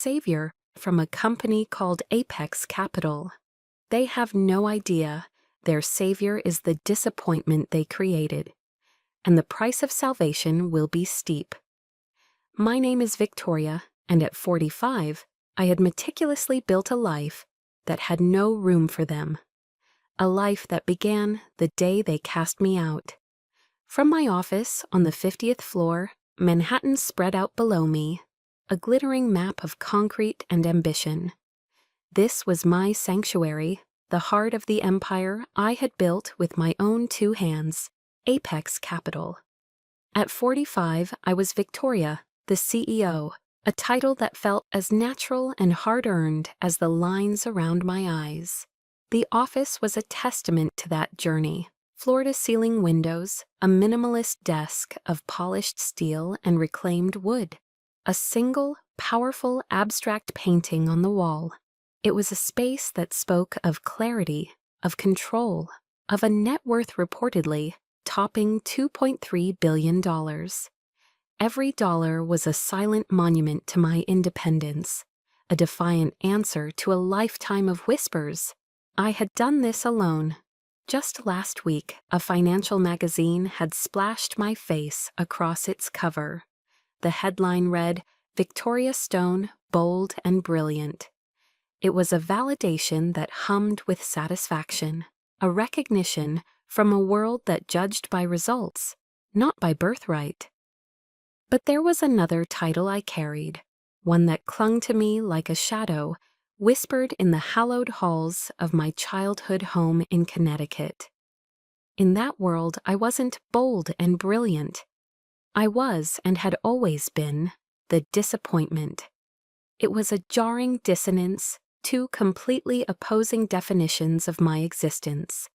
savior from a company called Apex Capital. They have no idea their savior is the disappointment they created, and the price of salvation will be steep. My name is Victoria, and at 45, I had meticulously built a life that had no room for them. A life that began the day they cast me out. From my office on the 50th floor, Manhattan spread out below me, a glittering map of concrete and ambition. This was my sanctuary, the heart of the empire I had built with my own two hands, Apex Capital. At 45, I was Victoria, the CEO, a title that felt as natural and hard-earned as the lines around my eyes. The office was a testament to that journey. Floor-to-ceiling windows, a minimalist desk of polished steel and reclaimed wood, a single, powerful abstract painting on the wall. It was a space that spoke of clarity, of control, of a net worth reportedly topping $2.3 billion. Every dollar was a silent monument to my independence, a defiant answer to a lifetime of whispers. I had done this alone. Just last week, a financial magazine had splashed my face across its cover. The headline read, "Victoria Stone, Bold and Brilliant." It was a validation that hummed with satisfaction, a recognition from a world that judged by results, not by birthright. But there was another title I carried, one that clung to me like a shadow, whispered in the hallowed halls of my childhood home in Connecticut. In that world, I wasn't bold and brilliant. I was, and had always been, the disappointment. It was a jarring dissonance, two completely opposing definitions of my existence.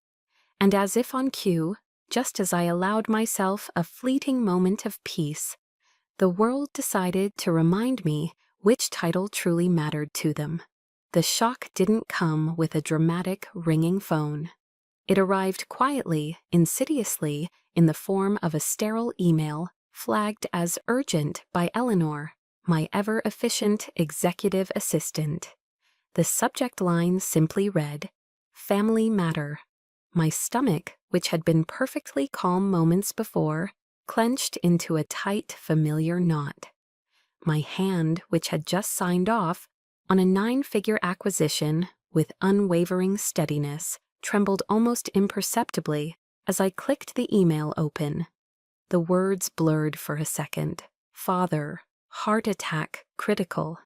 And as if on cue, just as I allowed myself a fleeting moment of peace, the world decided to remind me which title truly mattered to them. The shock didn't come with a dramatic, ringing phone. It arrived quietly, insidiously, in the form of a sterile email flagged as urgent by Eleanor, my ever-efficient executive assistant. The subject line simply read, "Family Matter." My stomach, which had been perfectly calm moments before, clenched into a tight, familiar knot. My hand, which had just signed off on a 9-figure acquisition with unwavering steadiness, trembled almost imperceptibly as I clicked the email open. The words blurred for a second. Father, heart attack, critical.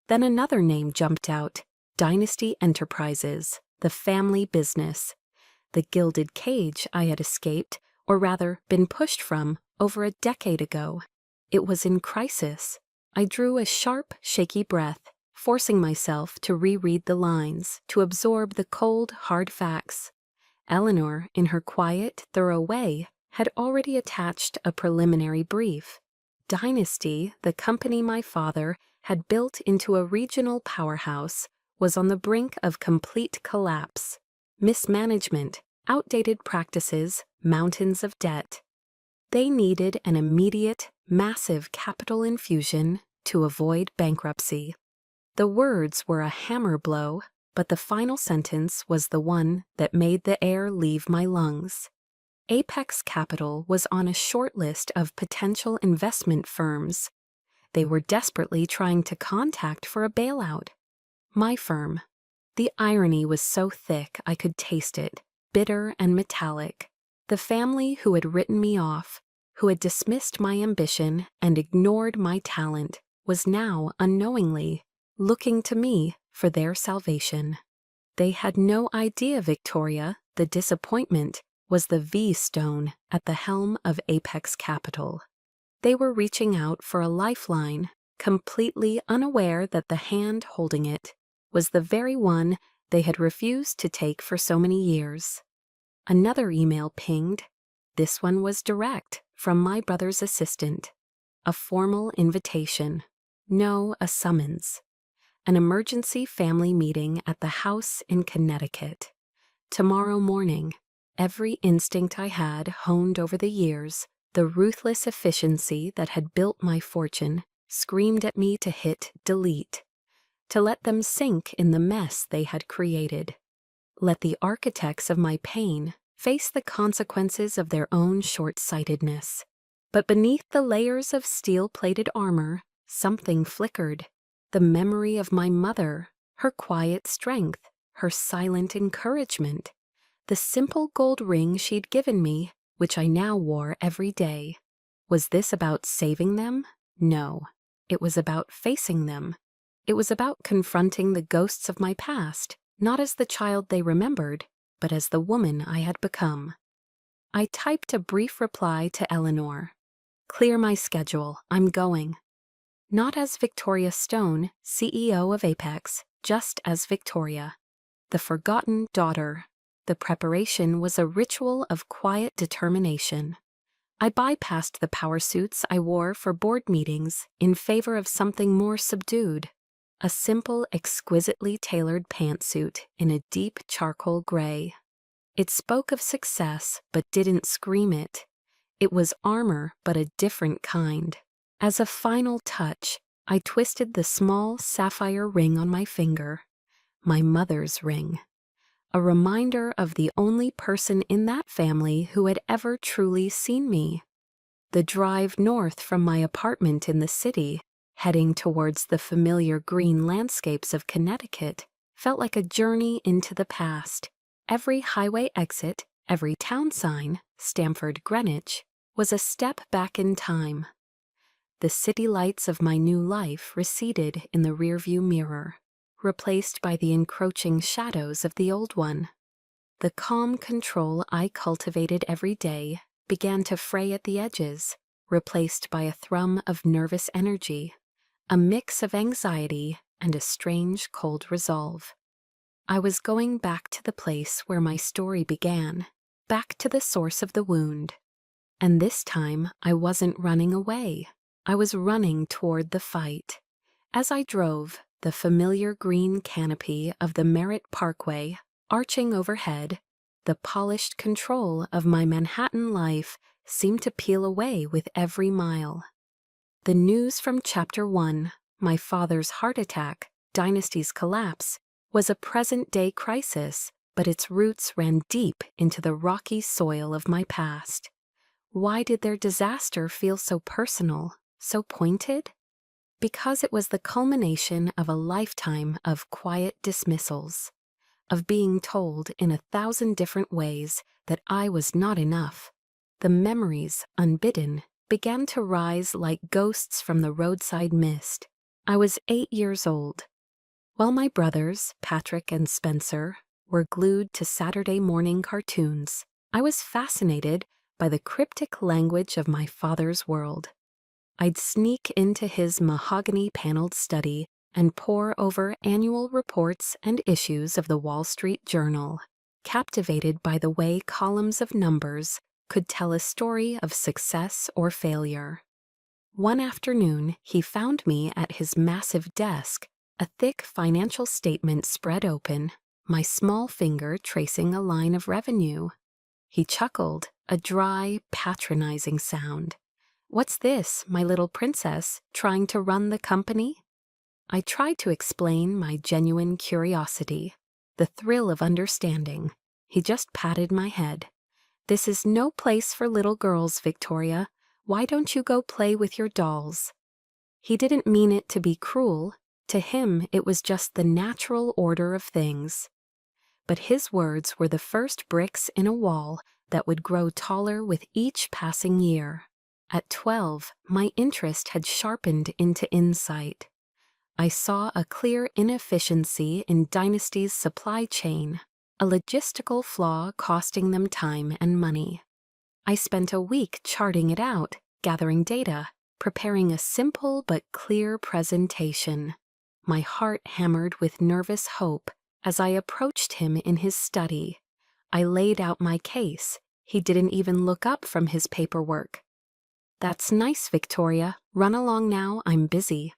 Then another name jumped out, Dynasty Enterprises, the family business. The gilded cage I had escaped, or rather been pushed from, over a decade ago. It was in crisis. I drew a sharp, shaky breath, forcing myself to reread the lines, to absorb the cold, hard facts. Eleanor, in her quiet, thorough way, had already attached a preliminary brief. Dynasty, the company my father had built into a regional powerhouse, was on the brink of complete collapse. Mismanagement, outdated practices, mountains of debt. They needed an immediate, massive capital infusion to avoid bankruptcy. The words were a hammer blow, but the final sentence was the one that made the air leave my lungs. Apex Capital was on a short list of potential investment firms. They were desperately trying to contact for a bailout. My firm. The irony was so thick I could taste it, bitter and metallic. The family who had written me off, who had dismissed my ambition and ignored my talent, was now, unknowingly, looking to me for their salvation. They had no idea Victoria, the disappointment, was the V-stone at the helm of Apex Capital. They were reaching out for a lifeline, completely unaware that the hand holding it was the very one they had refused to take for so many years. Another email pinged. This one was direct, from my brother's assistant. A formal invitation. No, a summons. An emergency family meeting at the house in Connecticut. Tomorrow morning. Every instinct I had honed over the years, the ruthless efficiency that had built my fortune, screamed at me to hit delete. to let them sink in the mess they had created. Let the architects of my pain face the consequences of their own short-sightedness. But beneath the layers of steel-plated armor, something flickered. The memory of my mother, her quiet strength, her silent encouragement. The simple gold ring she'd given me, which I now wore every day. Was this about saving them? No. It was about facing them. It was about confronting the ghosts of my past, not as the child they remembered, but as the woman I had become. I typed a brief reply to Eleanor. Clear my schedule, I'm going. Not as Victoria Stone, CEO of Apex, just as Victoria, the forgotten daughter. The preparation was a ritual of quiet determination. I bypassed the power suits I wore for board meetings in favor of something more subdued. A simple, exquisitely tailored pantsuit in a deep charcoal gray. It spoke of success, but didn't scream it. It was armor, but a different kind. As a final touch, I twisted the small sapphire ring on my finger. My mother's ring. A reminder of the only person in that family who had ever truly seen me. The drive north from my apartment in the city, heading towards the familiar green landscapes of Connecticut, felt like a journey into the past. Every highway exit, every town sign, Stamford, Greenwich, was a step back in time. The city lights of my new life receded in the rearview mirror, replaced by the encroaching shadows of the old one. The calm control I cultivated every day began to fray at the edges, replaced by a thrum of nervous energy, a mix of anxiety and a strange cold resolve. I was going back to the place where my story began, back to the source of the wound. And this time I wasn't running away. I was running toward the fight. As I drove, the familiar green canopy of the Merritt Parkway arching overhead, the polished control of my Manhattan life seemed to peel away with every mile. The news from Chapter 1, my father's heart attack, Dynasty's collapse, was a present-day crisis, but its roots ran deep into the rocky soil of my past. Why did their disaster feel so personal, so pointed? Because it was the culmination of a lifetime of quiet dismissals, of being told in 1,000 different ways that I was not enough. The memories, unbidden, began to rise like ghosts from the roadside mist. I was 8 years old. While my brothers, Patrick and Spencer, were glued to Saturday morning cartoons, I was fascinated by the cryptic language of my father's world. I'd sneak into his mahogany-paneled study and pore over annual reports and issues of the Wall Street Journal, captivated by the way columns of numbers could tell a story of success or failure. One afternoon, he found me at his massive desk, a thick financial statement spread open, my small finger tracing a line of revenue. He chuckled, a dry, patronizing sound. "What's this, my little princess, trying to run the company?" I tried to explain my genuine curiosity, the thrill of understanding. He just patted my head. "This is no place for little girls, Victoria. Why don't you go play with your dolls?" He didn't mean it to be cruel. To him, it was just the natural order of things. But his words were the first bricks in a wall that would grow taller with each passing year. At 12, my interest had sharpened into insight. I saw a clear inefficiency in Dynasty's supply chain, a logistical flaw costing them time and money. I spent a week charting it out, gathering data, preparing a simple but clear presentation. My heart hammered with nervous hope as I approached him in his study. I laid out my case. He didn't even look up from his paperwork. "That's nice, Victoria. Run along now, I'm busy."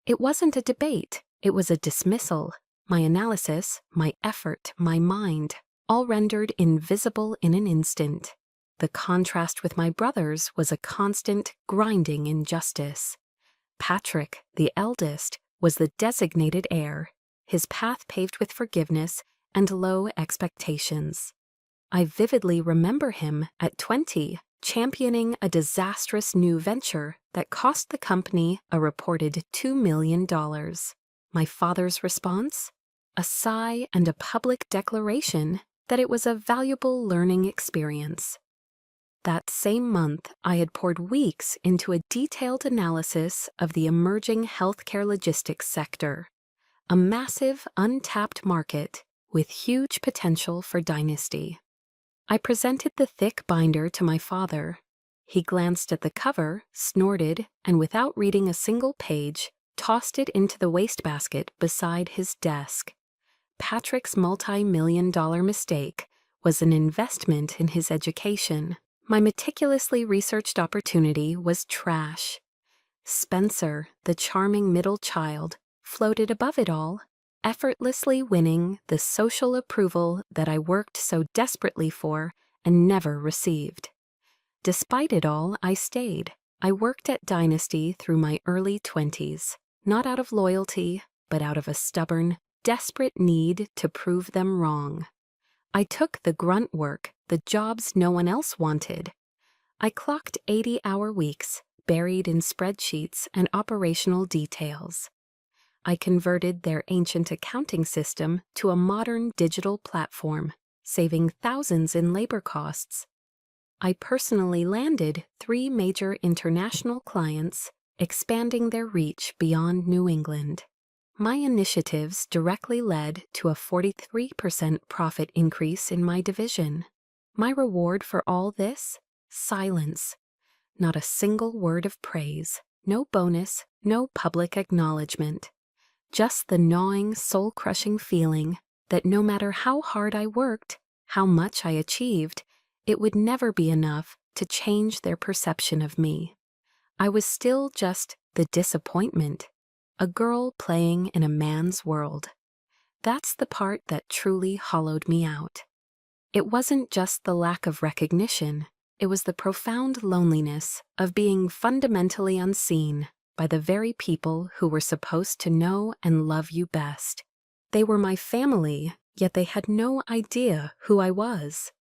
It wasn't a debate. It was a dismissal. My analysis, my effort, my mind, all rendered invisible in an instant. The contrast with my brothers was a constant, grinding injustice. Patrick, the eldest, was the designated heir, his path paved with forgiveness and low expectations. I vividly remember him at 20 championing a disastrous new venture that cost the company a reported $2 million. My father's response? A sigh and a public declaration that it was a valuable learning experience. That same month, I had poured weeks into a detailed analysis of the emerging healthcare logistics sector, a massive, untapped market with huge potential for dynasty. I presented the thick binder to my father. He glanced at the cover, snorted, and without reading a single page, tossed it into the wastebasket beside his desk. Patrick's multi-million-dollar mistake was an investment in his education. My meticulously researched opportunity was trash. Spencer, the charming middle child, floated above it all, effortlessly winning the social approval that I worked so desperately for and never received. Despite it all, I stayed. I worked at Dynasty through my early 20s, not out of loyalty, but out of a stubborn, desperate need to prove them wrong. I took the grunt work, the jobs no one else wanted. I clocked 80-hour weeks, buried in spreadsheets and operational details. I converted their ancient accounting system to a modern digital platform, saving thousands in labor costs. I personally landed 3 major international clients, expanding their reach beyond New England. My initiatives directly led to a 43% profit increase in my division. My reward for all this? Silence. Not a single word of praise, no bonus, no public acknowledgement. Just the gnawing, soul-crushing feeling that no matter how hard I worked, how much I achieved, it would never be enough to change their perception of me. I was still just the disappointment, a girl playing in a man's world. That's the part that truly hollowed me out. It wasn't just the lack of recognition, it was the profound loneliness of being fundamentally unseen by the very people who were supposed to know and love you best. They were my family, yet they had no idea who I was.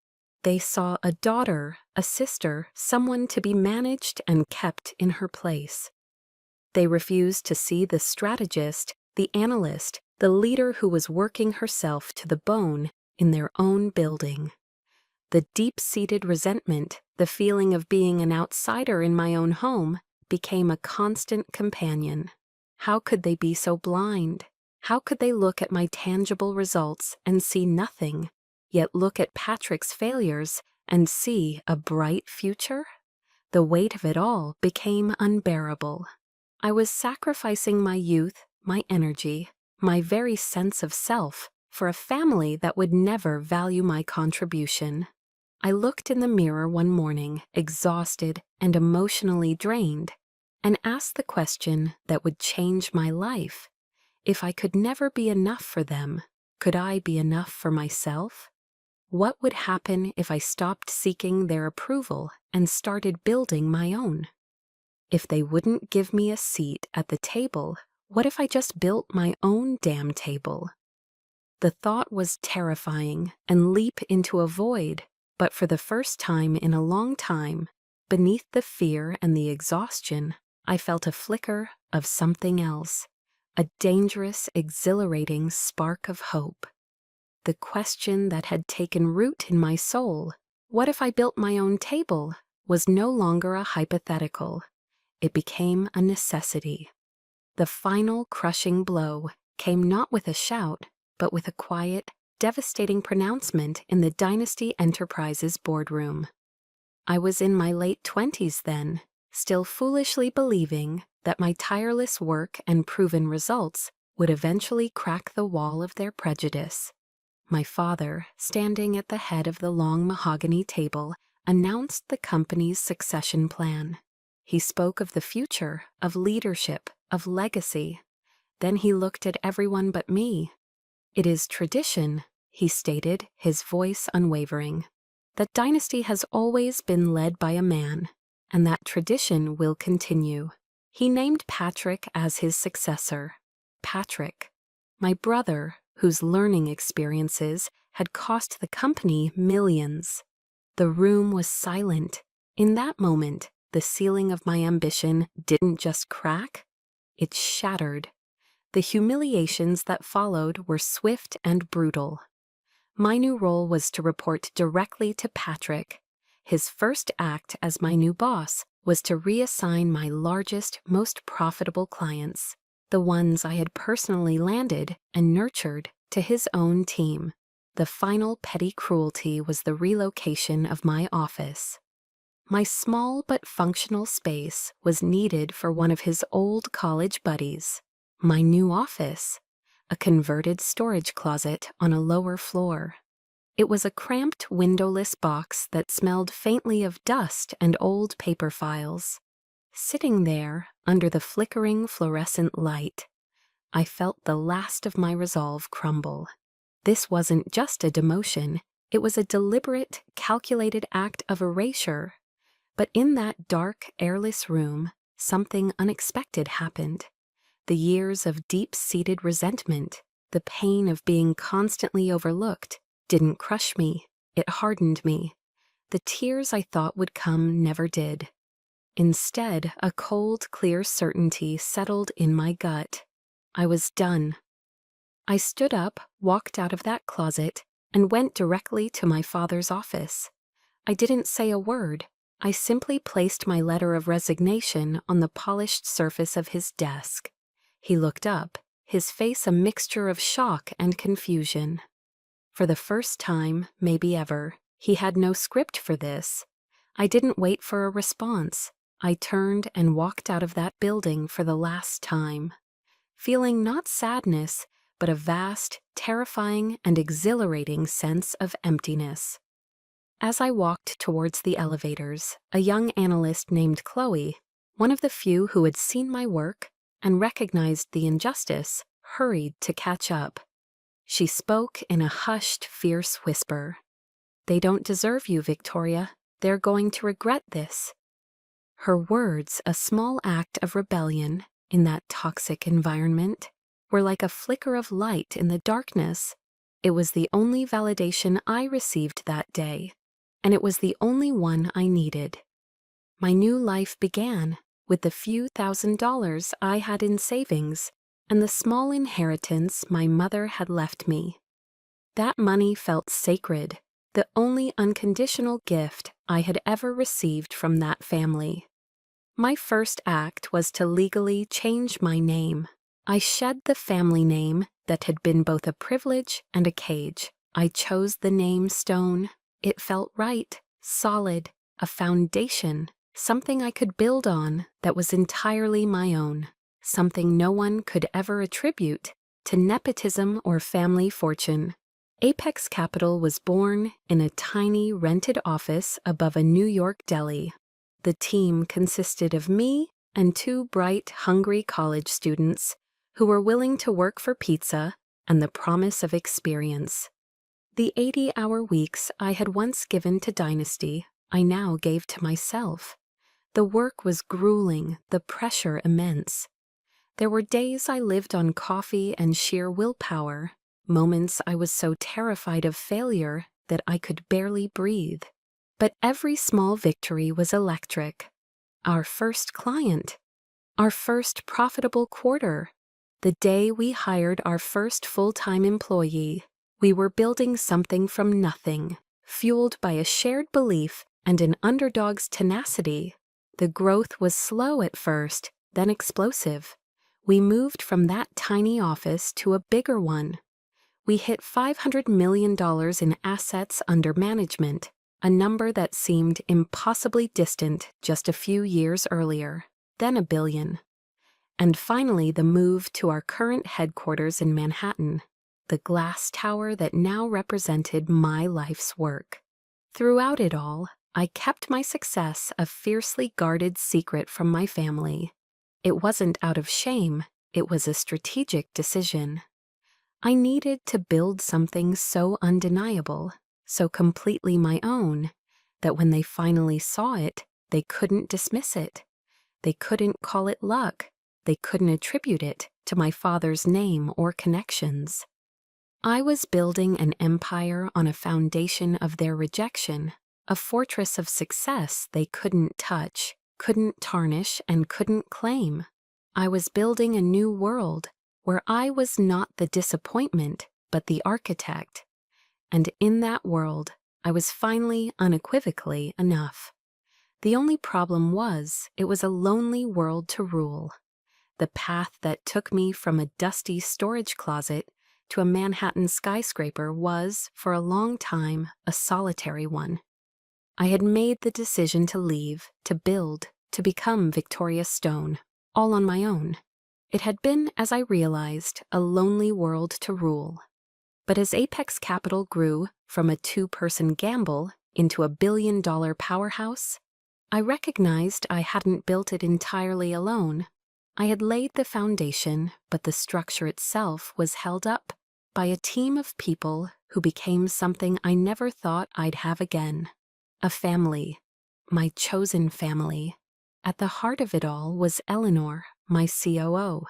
They saw a daughter, a sister, someone to be managed and kept in her place. They refused to see the strategist, the analyst, the leader who was working herself to the bone in their own building. The deep-seated resentment, the feeling of being an outsider in my own home, became a constant companion. How could they be so blind? How could they look at my tangible results and see nothing, yet look at Patrick's failures and see a bright future? The weight of it all became unbearable. I was sacrificing my youth, my energy, my very sense of self for a family that would never value my contribution. I looked in the mirror one morning, exhausted and emotionally drained, and asked the question that would change my life. If I could never be enough for them, could I be enough for myself? What would happen if I stopped seeking their approval and started building my own? If they wouldn't give me a seat at the table, what if I just built my own damn table? The thought was terrifying and leap into a void, but for the first time in a long time, beneath the fear and the exhaustion, I felt a flicker of something else, a dangerous, exhilarating spark of hope. The question that had taken root in my soul, what if I built my own table, was no longer a hypothetical. It became a necessity. The final crushing blow came not with a shout, but with a quiet, devastating pronouncement in the Dynasty Enterprises boardroom. I was in my late 20s then, still foolishly believing that my tireless work and proven results would eventually crack the wall of their prejudice. My father, standing at the head of the long mahogany table, announced the company's succession plan. He spoke of the future, of leadership, of legacy. Then he looked at everyone but me. "It is tradition," he stated, his voice unwavering, "that Dynasty has always been led by a man, and that tradition will continue." He named Patrick as his successor. Patrick, my brother, whose learning experiences had cost the company millions. The room was silent. In that moment, the ceiling of my ambition didn't just crack, it shattered. The humiliations that followed were swift and brutal. My new role was to report directly to Patrick. His first act as my new boss was to reassign my largest, most profitable clients, the ones I had personally landed and nurtured, to his own team. The final petty cruelty was the relocation of my office. My small but functional space was needed for one of his old college buddies. My new office, a converted storage closet on a lower floor. It was a cramped, windowless box that smelled faintly of dust and old paper files. Sitting there, under the flickering fluorescent light, I felt the last of my resolve crumble. This wasn't just a demotion, it was a deliberate, calculated act of erasure. But in that dark, airless room, something unexpected happened. The years of deep-seated resentment, the pain of being constantly overlooked, didn't crush me, it hardened me. The tears I thought would come never did. Instead, a cold, clear certainty settled in my gut. I was done. I stood up, walked out of that closet, and went directly to my father's office. I didn't say a word. I simply placed my letter of resignation on the polished surface of his desk. He looked up, his face a mixture of shock and confusion. For the first time, maybe ever, he had no script for this. I didn't wait for a response. I turned and walked out of that building for the last time, feeling not sadness, but a vast, terrifying, and exhilarating sense of emptiness. As I walked towards the elevators, a young analyst named Chloe, one of the few who had seen my work and recognized the injustice, hurried to catch up. She spoke in a hushed, fierce whisper. "They don't deserve you, Victoria. They're going to regret this." Her words, a small act of rebellion in that toxic environment, were like a flicker of light in the darkness. It was the only validation I received that day, and it was the only one I needed. My new life began with the few $1,000s I had in savings and the small inheritance my mother had left me. That money felt sacred, the only unconditional gift I had ever received from that family. My first act was to legally change my name. I shed the family name that had been both a privilege and a cage. I chose the name Stone. It felt right, solid, a foundation, something I could build on that was entirely my own, something no one could ever attribute to nepotism or family fortune. Apex Capital was born in a tiny rented office above a New York deli. The team consisted of me and two bright, hungry college students who were willing to work for pizza and the promise of experience. The 80-hour weeks I had once given to Dynasty, I now gave to myself. The work was grueling, the pressure immense. There were days I lived on coffee and sheer willpower, moments I was so terrified of failure that I could barely breathe. But every small victory was electric. Our first client, our first profitable quarter, the day we hired our first full-time employee, we were building something from nothing, fueled by a shared belief and an underdog's tenacity. The growth was slow at first, then explosive. We moved from that tiny office to a bigger one. We hit $500 million in assets under management, a number that seemed impossibly distant just a few years earlier, then $1 billion. And finally the move to our current headquarters in Manhattan, the glass tower that now represented my life's work. Throughout it all, I kept my success a fiercely guarded secret from my family. It wasn't out of shame, it was a strategic decision. I needed to build something so undeniable, so completely my own, that when they finally saw it, they couldn't dismiss it. They couldn't call it luck. they couldn't attribute it to my father's name or connections. I was building an empire on a foundation of their rejection, a fortress of success they couldn't touch, couldn't tarnish, and couldn't claim. I was building a new world where I was not the disappointment, but the architect. And in that world, I was finally unequivocally enough. The only problem was, it was a lonely world to rule. The path that took me from a dusty storage closet to a Manhattan skyscraper was, for a long time, a solitary one. I had made the decision to leave, to build, to become Victoria Stone, all on my own. It had been, as I realized, a lonely world to rule. But as Apex Capital grew from a two-person gamble into a billion-dollar powerhouse, I recognized I hadn't built it entirely alone. I had laid the foundation, but the structure itself was held up by a team of people who became something I never thought I'd have again. A family, my chosen family. At the heart of it all was Eleanor, my COO.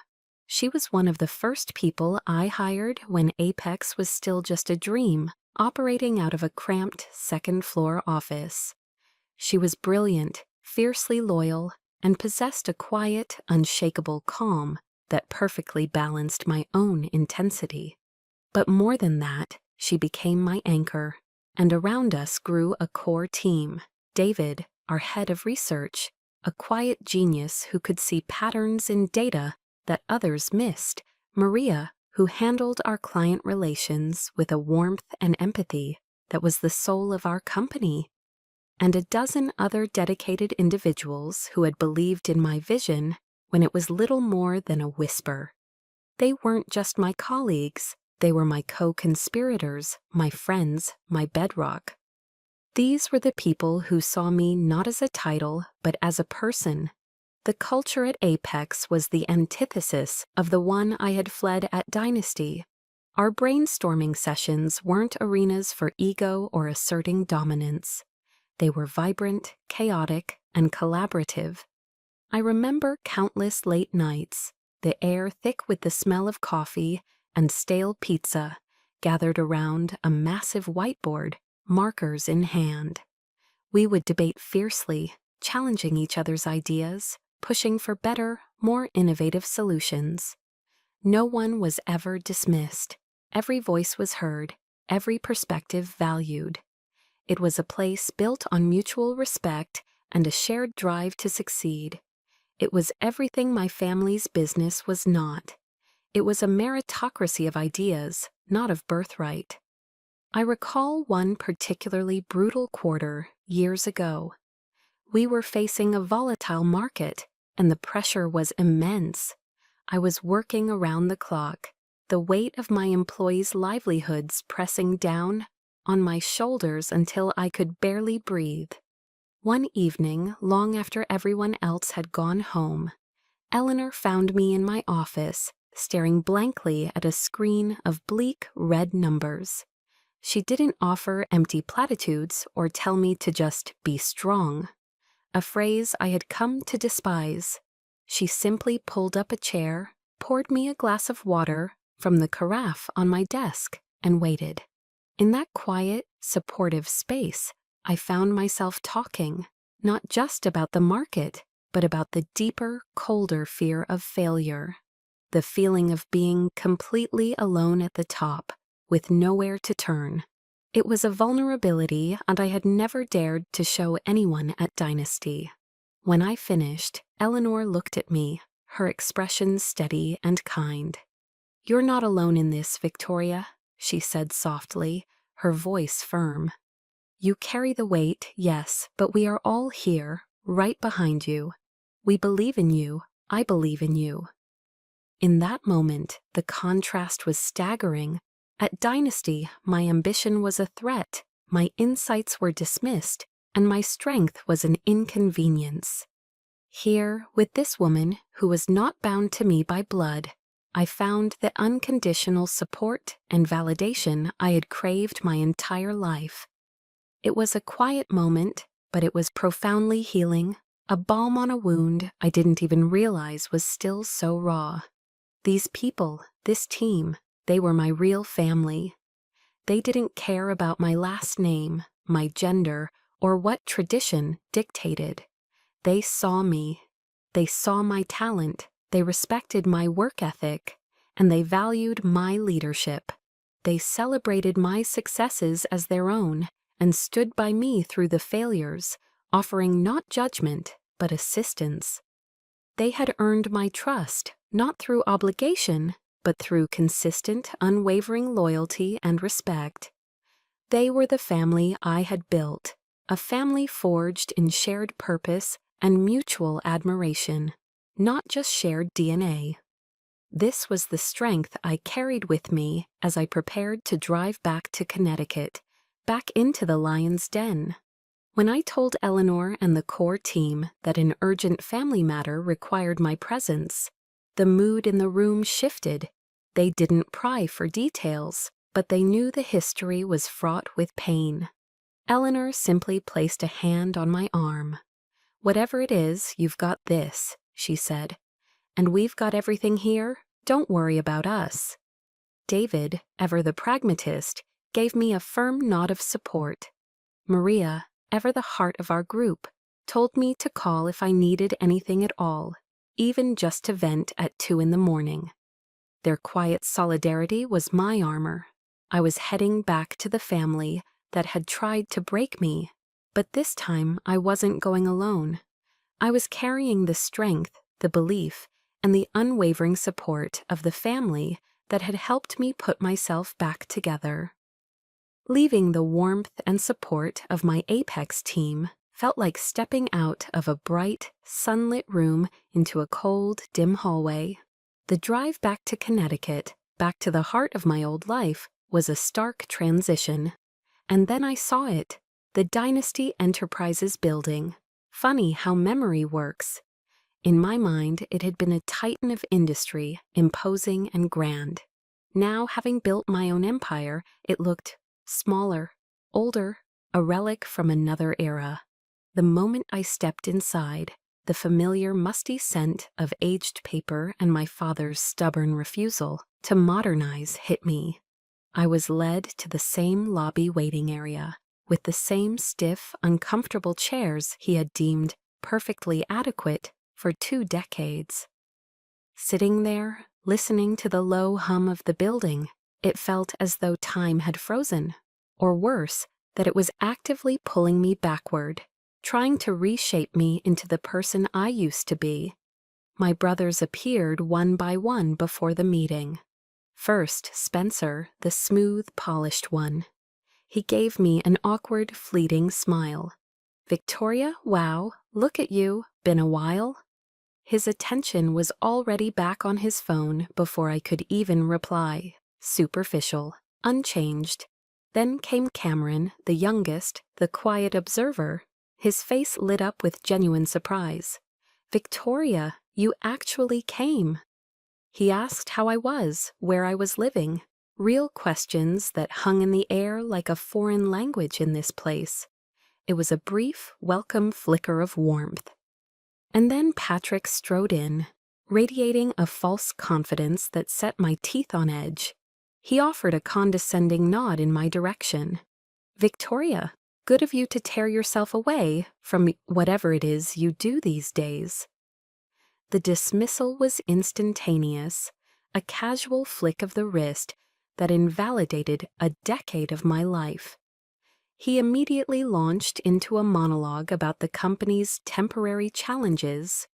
She was one of the first people I hired when Apex was still just a dream, operating out of a cramped second-floor office. She was brilliant, fiercely loyal, and possessed a quiet, unshakable calm that perfectly balanced my own intensity. But more than that, she became my anchor, and around us grew a core team. David, our head of research, a quiet genius who could see patterns in data that others missed. Maria, who handled our client relations with a warmth and empathy that was the soul of our company. And a dozen other dedicated individuals who had believed in my vision when it was little more than a whisper. They weren't just my colleagues, they were my co-conspirators, my friends, my bedrock. These were the people who saw me not as a title, but as a person. The culture at Apex was the antithesis of the one I had fled at Dynasty. Our brainstorming sessions weren't arenas for ego or asserting dominance. They were vibrant, chaotic, and collaborative. I remember countless late nights, the air thick with the smell of coffee and stale pizza, gathered around a massive whiteboard, markers in hand. We would debate fiercely, challenging each other's ideas, pushing for better, more innovative solutions. No one was ever dismissed. Every voice was heard, every perspective valued. It was a place built on mutual respect and a shared drive to succeed. It was everything my family's business was not. It was a meritocracy of ideas, not of birthright. I recall one particularly brutal quarter years ago. We were facing a volatile market, and the pressure was immense. I was working around the clock, the weight of my employees' livelihoods pressing down on my shoulders until I could barely breathe. One evening, long after everyone else had gone home, Eleanor found me in my office, staring blankly at a screen of bleak red numbers. She didn't offer empty platitudes or tell me to just be strong, a phrase I had come to despise. She simply pulled up a chair, poured me a glass of water from the carafe on my desk, and waited. In that quiet, supportive space, I found myself talking, not just about the market, but about the deeper, colder fear of failure. The feeling of being completely alone at the top, with nowhere to turn. It was a vulnerability, and I had never dared to show anyone at Dynasty. When I finished, Eleanor looked at me, her expression steady and kind. "You're not alone in this, Victoria," she said softly, her voice firm. "You carry the weight, yes, but we are all here, right behind you. We believe in you. I believe in you." In that moment, the contrast was staggering. At Dynasty, my ambition was a threat, my insights were dismissed, and my strength was an inconvenience. Here, with this woman, who was not bound to me by blood, I found the unconditional support and validation I had craved my entire life. It was a quiet moment, but it was profoundly healing, a balm on a wound I didn't even realize was still so raw. These people, this team, they were my real family. They didn't care about my last name, my gender, or what tradition dictated. They saw me. They saw my talent. They respected my work ethic, and they valued my leadership. They celebrated my successes as their own and stood by me through the failures, offering not judgment, but assistance. They had earned my trust, not through obligation, but through consistent, unwavering loyalty and respect. They were the family I had built, a family forged in shared purpose and mutual admiration, not just shared DNA. This was the strength I carried with me as I prepared to drive back to Connecticut, back into the lion's den. When I told Eleanor and the core team that an urgent family matter required my presence, the mood in the room shifted. They didn't pry for details, but they knew the history was fraught with pain. Eleanor simply placed a hand on my arm. "Whatever it is, you've got this," she said. "And we've got everything here. Don't worry about us." David, ever the pragmatist, gave me a firm nod of support. Maria, ever the heart of our group, told me to call if I needed anything at all, even just to vent at 2 in the morning. Their quiet solidarity was my armor. I was heading back to the family that had tried to break me, but this time I wasn't going alone. I was carrying the strength, the belief, and the unwavering support of the family that had helped me put myself back together. Leaving the warmth and support of my Apex team felt like stepping out of a bright, sunlit room into a cold, dim hallway. The drive back to Connecticut, back to the heart of my old life, was a stark transition. And then I saw it, the Dynasty Enterprises building. Funny how memory works. In my mind, it had been a titan of industry, imposing and grand. Now, having built my own empire, it looked smaller, older, a relic from another era. The moment I stepped inside, the familiar musty scent of aged paper and my father's stubborn refusal to modernize hit me. I was led to the same lobby waiting area, with the same stiff, uncomfortable chairs he had deemed perfectly adequate for 2 decades. Sitting there, listening to the low hum of the building, it felt as though time had frozen, or worse, that it was actively pulling me backward, trying to reshape me into the person I used to be. My brothers appeared one by one before the meeting. First, Spencer, the smooth, polished one. He gave me an awkward, fleeting smile. "Victoria, wow, look at you, been a while?" His attention was already back on his phone before I could even reply. Superficial, unchanged. Then came Cameron, the youngest, the quiet observer. His face lit up with genuine surprise. "Victoria, you actually came." He asked how I was, where I was living. Real questions that hung in the air like a foreign language in this place. It was a brief, welcome flicker of warmth. And then Patrick strode in, radiating a false confidence that set my teeth on edge. He offered a condescending nod in my direction. "Victoria, good of you to tear yourself away from whatever it is you do these days." The dismissal was instantaneous, a casual flick of the wrist that invalidated a decade of my life. He immediately launched into a monologue about the company's temporary challenges,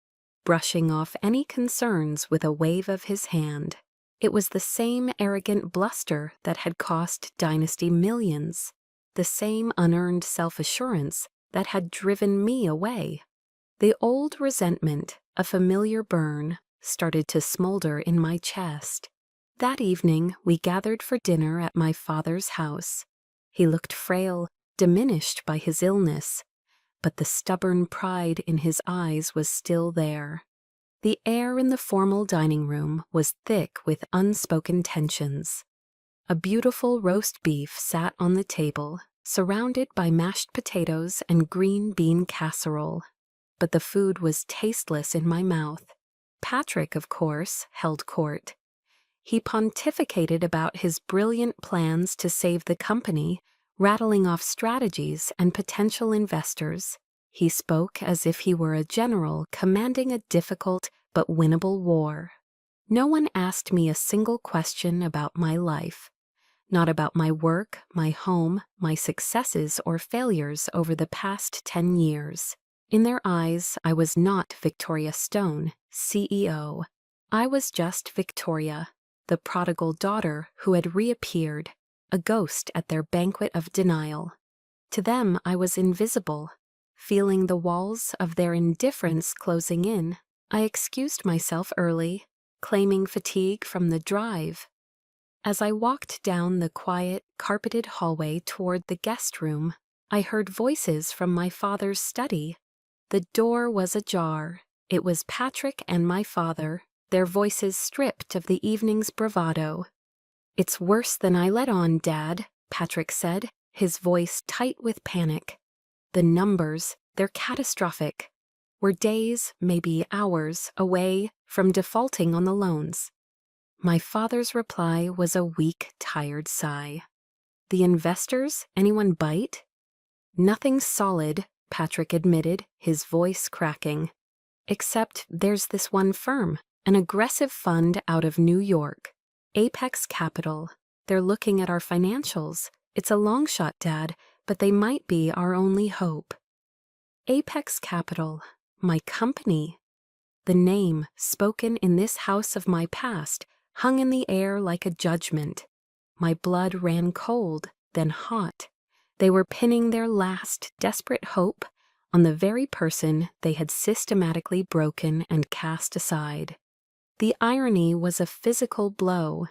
brushing off any concerns with a wave of his hand. It was the same arrogant bluster that had cost Dynasty millions, the same unearned self-assurance that had driven me away. The old resentment, a familiar burn, started to smolder in my chest. That evening, we gathered for dinner at my father's house. He looked frail, diminished by his illness, but the stubborn pride in his eyes was still there. The air in the formal dining room was thick with unspoken tensions. A beautiful roast beef sat on the table, surrounded by mashed potatoes and green bean casserole. but the food was tasteless in my mouth. Patrick, of course, held court. He pontificated about his brilliant plans to save the company, rattling off strategies and potential investors. He spoke as if he were a general commanding a difficult but winnable war. No one asked me a single question about my life. Not about my work, my home, my successes or failures over the past 10 years. In their eyes, I was not Victoria Stone, CEO. I was just Victoria, the prodigal daughter who had reappeared, a ghost at their banquet of denial. To them, I was invisible. Feeling the walls of their indifference closing in, I excused myself early, claiming fatigue from the drive. As I walked down the quiet, carpeted hallway toward the guest room, I heard voices from my father's study. The door was ajar. It was Patrick and my father, their voices stripped of the evening's bravado. "It's worse than I let on, Dad," Patrick said, his voice tight with panic. "The numbers, they're catastrophic. We're days, maybe hours, away from defaulting on the loans." My father's reply was a weak, tired sigh. "The investors? Anyone bite?" "Nothing solid," Patrick admitted, his voice cracking. "Except there's this one firm, an aggressive fund out of New York. Apex Capital. They're looking at our financials. It's a long shot, Dad, but they might be our only hope." Apex Capital. My company. The name, spoken in this house of my past, hung in the air like a judgment. My blood ran cold, then hot. They were pinning their last, desperate hope on the very person they had systematically broken and cast aside. The irony was a physical blow.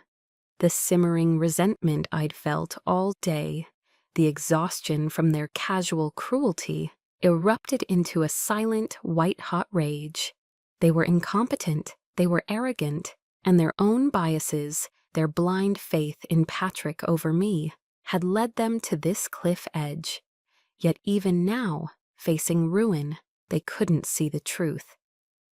The simmering resentment I'd felt all day, the exhaustion from their casual cruelty, erupted into a silent, white-hot rage. They were incompetent, they were arrogant, and their own biases, their blind faith in Patrick over me, had led them to this cliff edge. Yet even now, facing ruin, they couldn't see the truth.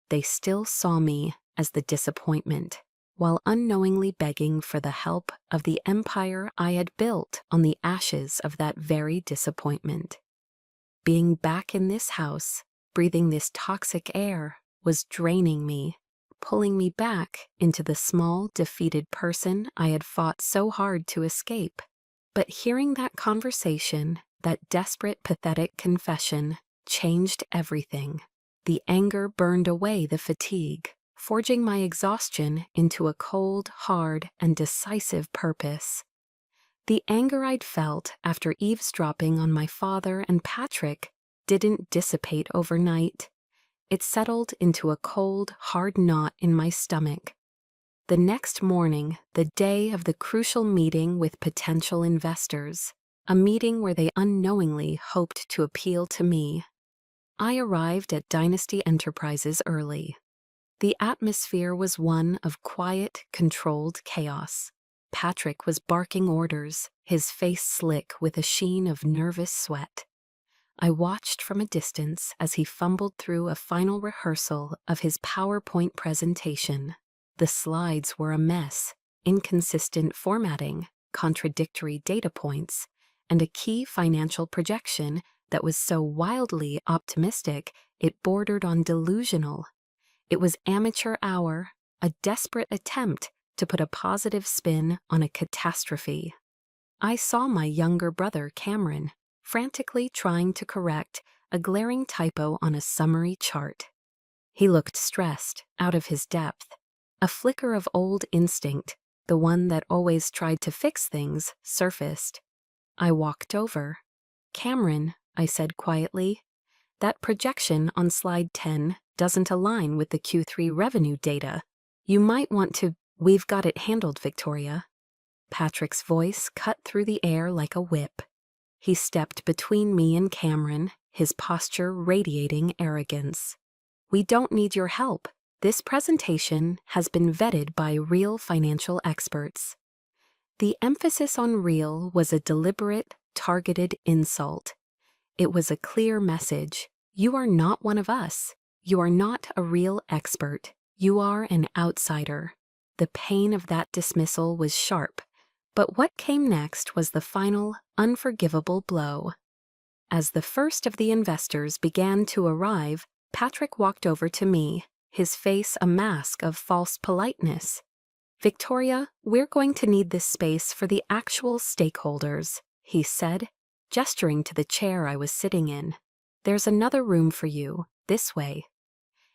They still saw me as the disappointment, while unknowingly begging for the help of the empire I had built on the ashes of that very disappointment. Being back in this house, breathing this toxic air, was draining me, pulling me back into the small, defeated person I had fought so hard to escape. But hearing that conversation, that desperate, pathetic confession, changed everything. The anger burned away the fatigue, forging my exhaustion into a cold, hard, and decisive purpose. The anger I'd felt after eavesdropping on my father and Patrick didn't dissipate overnight. It settled into a cold, hard knot in my stomach. The next morning, the day of the crucial meeting with potential investors, a meeting where they unknowingly hoped to appeal to me, I arrived at Dynasty Enterprises early. The atmosphere was one of quiet, controlled chaos. Patrick was barking orders, his face slick with a sheen of nervous sweat. I watched from a distance as he fumbled through a final rehearsal of his PowerPoint presentation. The slides were a mess, inconsistent formatting, contradictory data points, and a key financial projection that was so wildly optimistic it bordered on delusional. It was amateur hour, a desperate attempt to put a positive spin on a catastrophe. I saw my younger brother, Cameron, frantically trying to correct a glaring typo on a summary chart. He looked stressed, out of his depth. A flicker of old instinct, the one that always tried to fix things, surfaced. I walked over. "Cameron," I said quietly, "that projection on slide 10 doesn't align with the Q3 revenue data. You might want to—" "We've got it handled, Victoria." Patrick's voice cut through the air like a whip. He stepped between me and Cameron, his posture radiating arrogance. "We don't need your help. This presentation has been vetted by real financial experts." The emphasis on real was a deliberate, targeted insult. It was a clear message. You are not one of us. You are not a real expert. You are an outsider. The pain of that dismissal was sharp, but what came next was the final, unforgivable blow. As the first of the investors began to arrive, Patrick walked over to me, his face a mask of false politeness. "Victoria, we're going to need this space for the actual stakeholders," he said, gesturing to the chair I was sitting in. "There's another room for you, this way."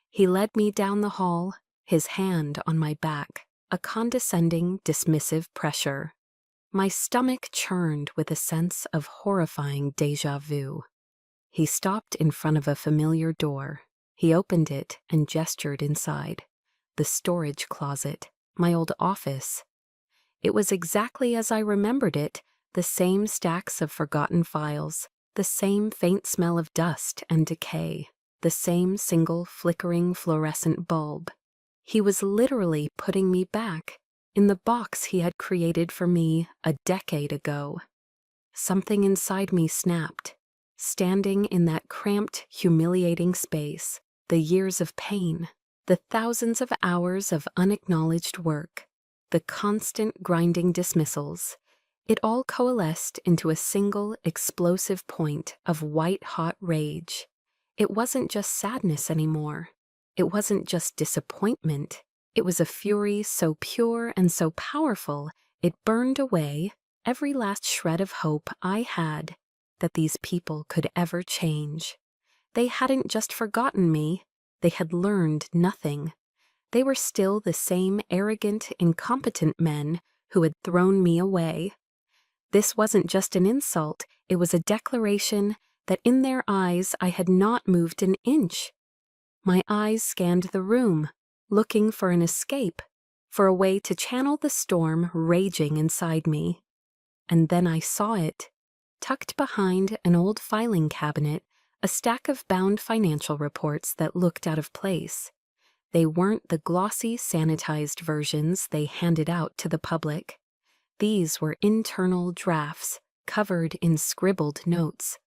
He led me down the hall, his hand on my back, a condescending, dismissive pressure. My stomach churned with a sense of horrifying déjà vu. He stopped in front of a familiar door. He opened it and gestured inside. The storage closet, my old office. It was exactly as I remembered it, the same stacks of forgotten files, the same faint smell of dust and decay, the same single flickering fluorescent bulb. He was literally putting me back in the box he had created for me a decade ago. Something inside me snapped. Standing in that cramped, humiliating space, the years of pain, the thousands of hours of unacknowledged work, the constant grinding dismissals, it all coalesced into a single explosive point of white-hot rage. It wasn't just sadness anymore. It wasn't just disappointment. It was a fury so pure and so powerful, it burned away every last shred of hope I had that these people could ever change. They hadn't just forgotten me, they had learned nothing. They were still the same arrogant, incompetent men who had thrown me away. This wasn't just an insult, it was a declaration that in their eyes I had not moved an inch. My eyes scanned the room, looking for an escape, for a way to channel the storm raging inside me. And then I saw it. Tucked behind an old filing cabinet, a stack of bound financial reports that looked out of place. They weren't the glossy, sanitized versions they handed out to the public. These were internal drafts, covered in scribbled notes.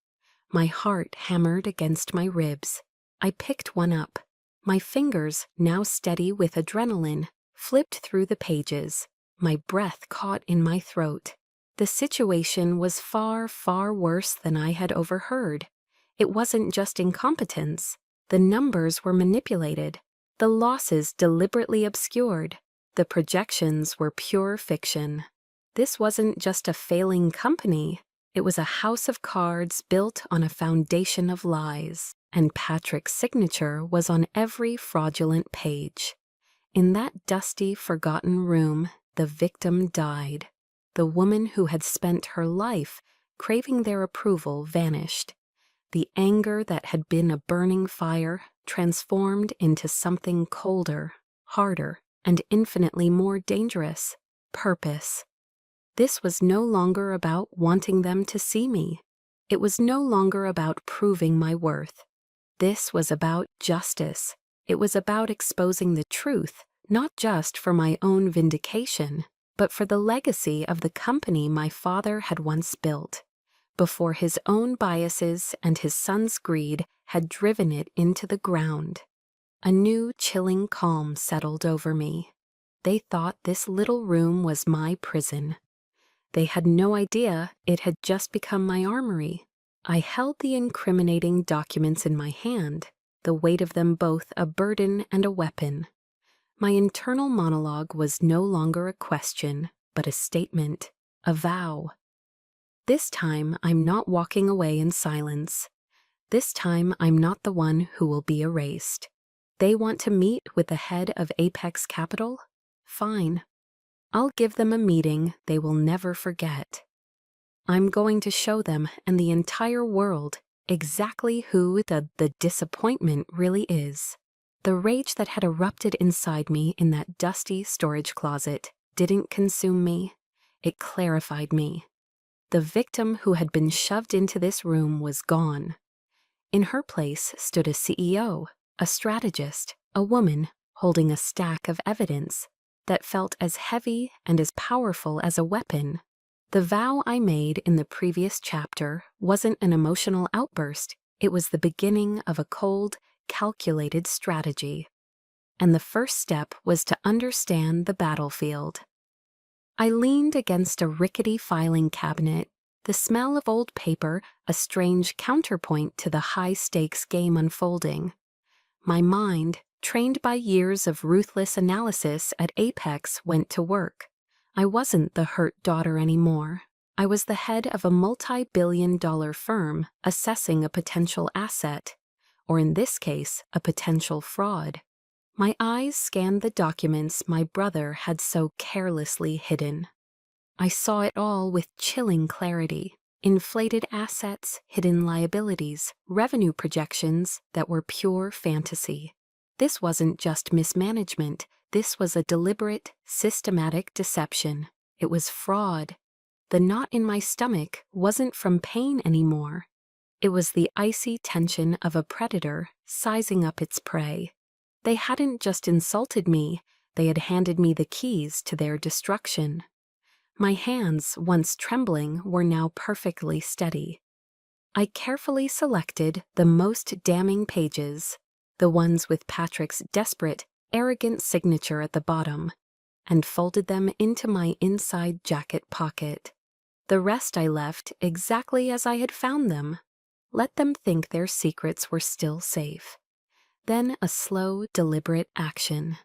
My heart hammered against my ribs. I picked one up. My fingers, now steady with adrenaline, flipped through the pages. My breath caught in my throat. The situation was far, far worse than I had overheard. It wasn't just incompetence. The numbers were manipulated. The losses deliberately obscured. The projections were pure fiction. This wasn't just a failing company. It was a house of cards built on a foundation of lies, and Patrick's signature was on every fraudulent page. In that dusty, forgotten room, the victim died. The woman who had spent her life craving their approval vanished. The anger that had been a burning fire transformed into something colder, harder, and infinitely more dangerous: purpose. This was no longer about wanting them to see me. It was no longer about proving my worth. This was about justice. It was about exposing the truth, not just for my own vindication, but for the legacy of the company my father had once built, before his own biases and his son's greed had driven it into the ground. A new chilling calm settled over me. They thought this little room was my prison. They had no idea it had just become my armory. I held the incriminating documents in my hand, the weight of them both a burden and a weapon. My internal monologue was no longer a question, but a statement, a vow. This time, I'm not walking away in silence. This time, I'm not the one who will be erased. They want to meet with the head of Apex Capital? Fine. I'll give them a meeting they will never forget. I'm going to show them and the entire world exactly who the disappointment really is. The rage that had erupted inside me in that dusty storage closet didn't consume me. It clarified me. The victim who had been shoved into this room was gone. In her place stood a CEO, a strategist, a woman holding a stack of evidence that felt as heavy and as powerful as a weapon. The vow I made in the previous chapter wasn't an emotional outburst, It was the beginning of a cold, calculated strategy. And the first step was to understand the battlefield. I leaned against a rickety filing cabinet, the smell of old paper a strange counterpoint to the high-stakes game unfolding. My mind, trained by years of ruthless analysis at Apex, went to work. I wasn't the hurt daughter anymore. I was the head of a multi-billion-dollar firm assessing a potential asset, or in this case, a potential fraud. My eyes scanned the documents my brother had so carelessly hidden. I saw it all with chilling clarity. Inflated assets, hidden liabilities, revenue projections that were pure fantasy. This wasn't just mismanagement. This was a deliberate, systematic deception. It was fraud. The knot in my stomach wasn't from pain anymore. It was the icy tension of a predator sizing up its prey. They hadn't just insulted me, they had handed me the keys to their destruction. My hands, once trembling, were now perfectly steady. I carefully selected the most damning pages, the ones with Patrick's desperate, arrogant signature at the bottom, and folded them into my inside jacket pocket. The rest I left exactly as I had found them. Let them think their secrets were still safe. Then a slow, deliberate action.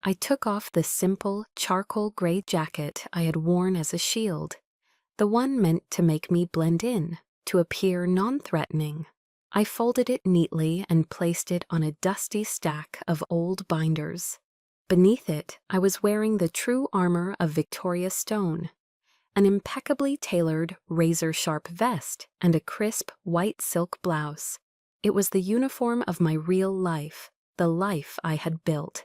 I took off the simple, charcoal gray jacket I had worn as a shield, the one meant to make me blend in, to appear non-threatening. I folded it neatly and placed it on a dusty stack of old binders. Beneath it, I was wearing the true armor of Victoria Stone, an impeccably tailored, razor-sharp vest and a crisp, white silk blouse. It was the uniform of my real life, the life I had built.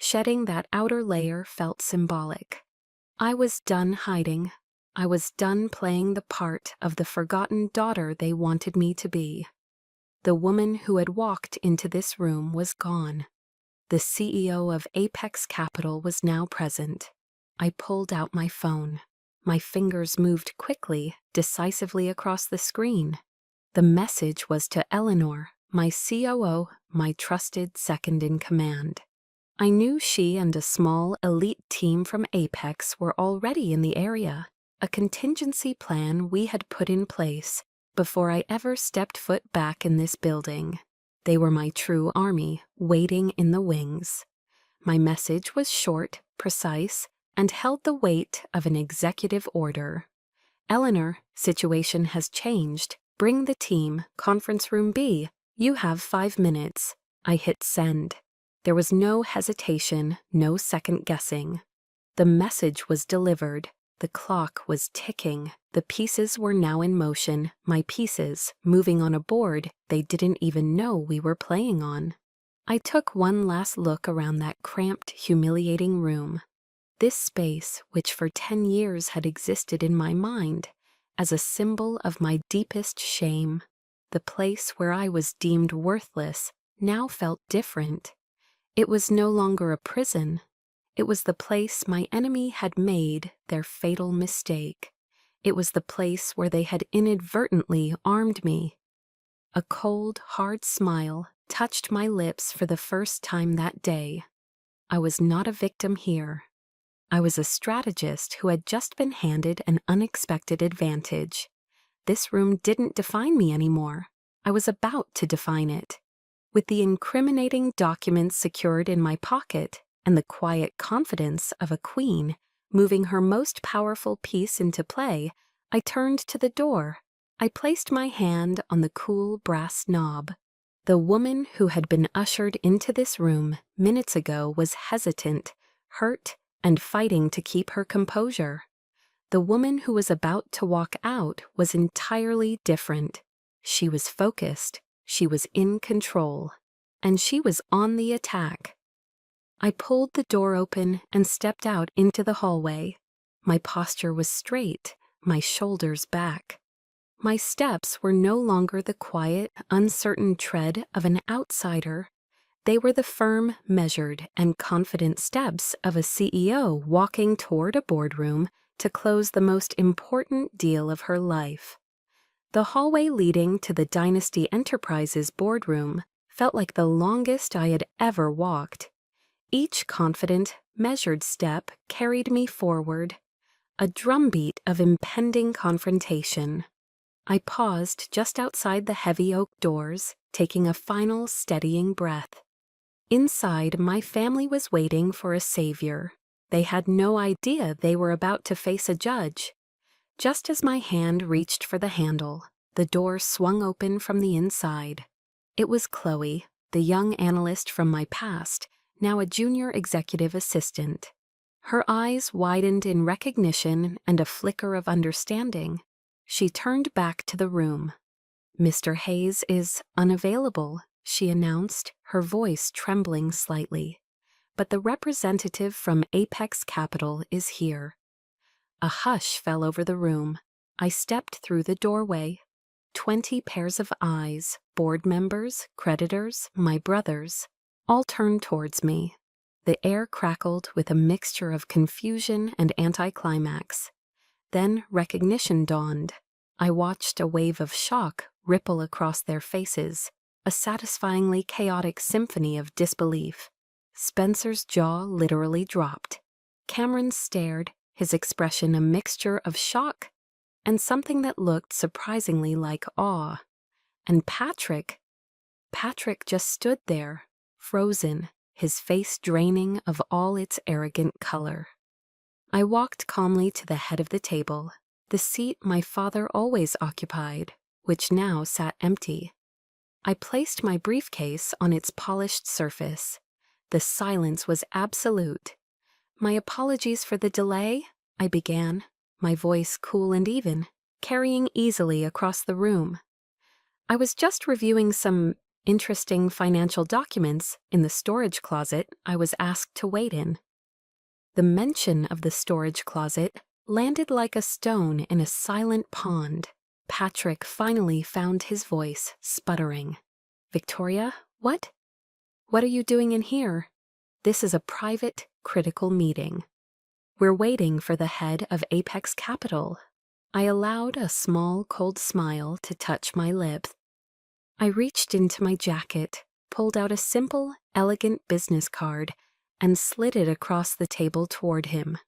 Shedding that outer layer felt symbolic. I was done hiding. I was done playing the part of the forgotten daughter they wanted me to be. The woman who had walked into this room was gone. The CEO of Apex Capital was now present. I pulled out my phone. My fingers moved quickly, decisively across the screen. The message was to Eleanor, my COO, my trusted second-in-command. I knew she and a small, elite team from Apex were already in the area, a contingency plan we had put in place before I ever stepped foot back in this building. They were my true army, waiting in the wings. My message was short, precise, and held the weight of an executive order. Eleanor, situation has changed. Bring the team, conference room B. You have 5 minutes. I hit send. There was no hesitation, no second guessing. The message was delivered. The clock was ticking. The pieces were now in motion, my pieces, moving on a board they didn't even know we were playing on. I took one last look around that cramped, humiliating room. This space, which for 10 years had existed in my mind as a symbol of my deepest shame, the place where I was deemed worthless, now felt different. It was no longer a prison. It was the place my enemy had made their fatal mistake. It was the place where they had inadvertently armed me. A cold, hard smile touched my lips for the first time that day. I was not a victim here. I was a strategist who had just been handed an unexpected advantage. This room didn't define me anymore. I was about to define it. With the incriminating documents secured in my pocket and the quiet confidence of a queen moving her most powerful piece into play, I turned to the door. I placed my hand on the cool brass knob. The woman who had been ushered into this room minutes ago was hesitant, hurt, and fighting to keep her composure. The woman who was about to walk out was entirely different. She was focused. She was in control, and she was on the attack. I pulled the door open and stepped out into the hallway. My posture was straight, my shoulders back. My steps were no longer the quiet, uncertain tread of an outsider. They were the firm, measured, and confident steps of a CEO walking toward a boardroom to close the most important deal of her life. The hallway leading to the Dynasty Enterprises boardroom felt like the longest I had ever walked. Each confident, measured step carried me forward, a drumbeat of impending confrontation. I paused just outside the heavy oak doors, taking a final steadying breath. Inside, my family was waiting for a savior. They had no idea they were about to face a judge. Just as my hand reached for the handle, the door swung open from the inside. It was Chloe, the young analyst from my past, now a junior executive assistant. Her eyes widened in recognition and a flicker of understanding. She turned back to the room. "Mr. Hayes is unavailable," she announced, her voice trembling slightly. "But the representative from Apex Capital is here." A hush fell over the room. I stepped through the doorway. 20 pairs of eyes, board members, creditors, my brothers, all turned towards me. The air crackled with a mixture of confusion and anticlimax. Then recognition dawned. I watched a wave of shock ripple across their faces, a satisfyingly chaotic symphony of disbelief. Spencer's jaw literally dropped. Cameron stared, his expression a mixture of shock and something that looked surprisingly like awe. And Patrick just stood there, frozen, his face draining of all its arrogant color. I walked calmly to the head of the table, the seat my father always occupied, which now sat empty. I placed my briefcase on its polished surface. The silence was absolute. "My apologies for the delay," I began, my voice cool and even, carrying easily across the room. "I was just reviewing some interesting financial documents in the storage closet I was asked to wait in." The mention of the storage closet landed like a stone in a silent pond. Patrick finally found his voice, sputtering. "Victoria, what? What are you doing in here? This is a private, critical meeting. We're waiting for the head of Apex Capital." I allowed a small, cold smile to touch my lips. I reached into my jacket, pulled out a simple, elegant business card, and slid it across the table toward him.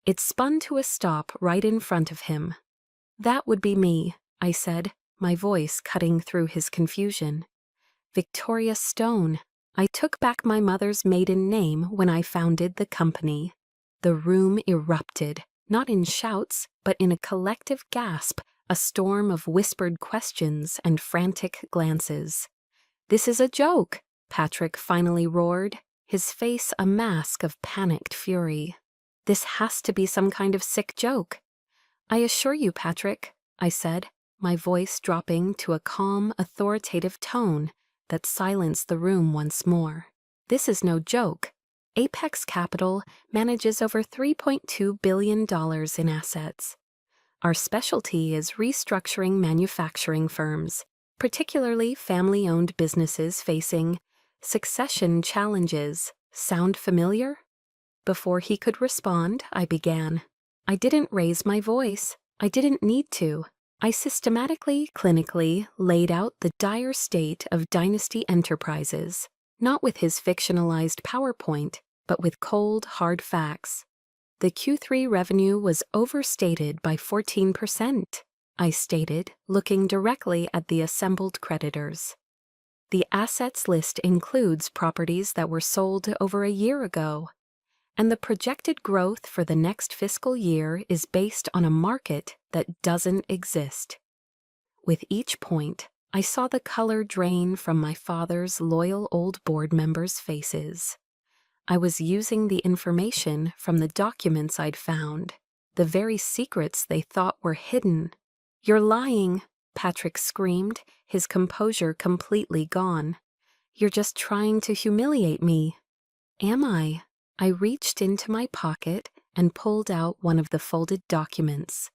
It spun to a stop right in front of him. "That would be me," I said, my voice cutting through his confusion. "Victoria Stone. I took back my mother's maiden name when I founded the company." The room erupted, not in shouts, but in a collective gasp, a storm of whispered questions and frantic glances. "This is a joke," Patrick finally roared, his face a mask of panicked fury. "This has to be some kind of sick joke." "I assure you, Patrick," I said, my voice dropping to a calm, authoritative tone that silenced the room once more. "This is no joke. Apex Capital manages over $3.2 billion in assets. Our specialty is restructuring manufacturing firms, particularly family-owned businesses facing succession challenges. Sound familiar?" Before he could respond, I began. I didn't raise my voice. I didn't need to. I systematically, clinically laid out the dire state of Dynasty Enterprises, not with his fictionalized PowerPoint, but with cold, hard facts. The Q3 revenue was overstated by 14%, I stated, looking directly at the assembled creditors. The assets list includes properties that were sold over a year ago, and the projected growth for the next fiscal year is based on a market that doesn't exist. With each point, I saw the color drain from my father's loyal old board members' faces. I was using the information from the documents I'd found, the very secrets they thought were hidden. "You're lying," Patrick screamed, his composure completely gone. "You're just trying to humiliate me." "Am I?" I reached into my pocket and pulled out one of the folded documents.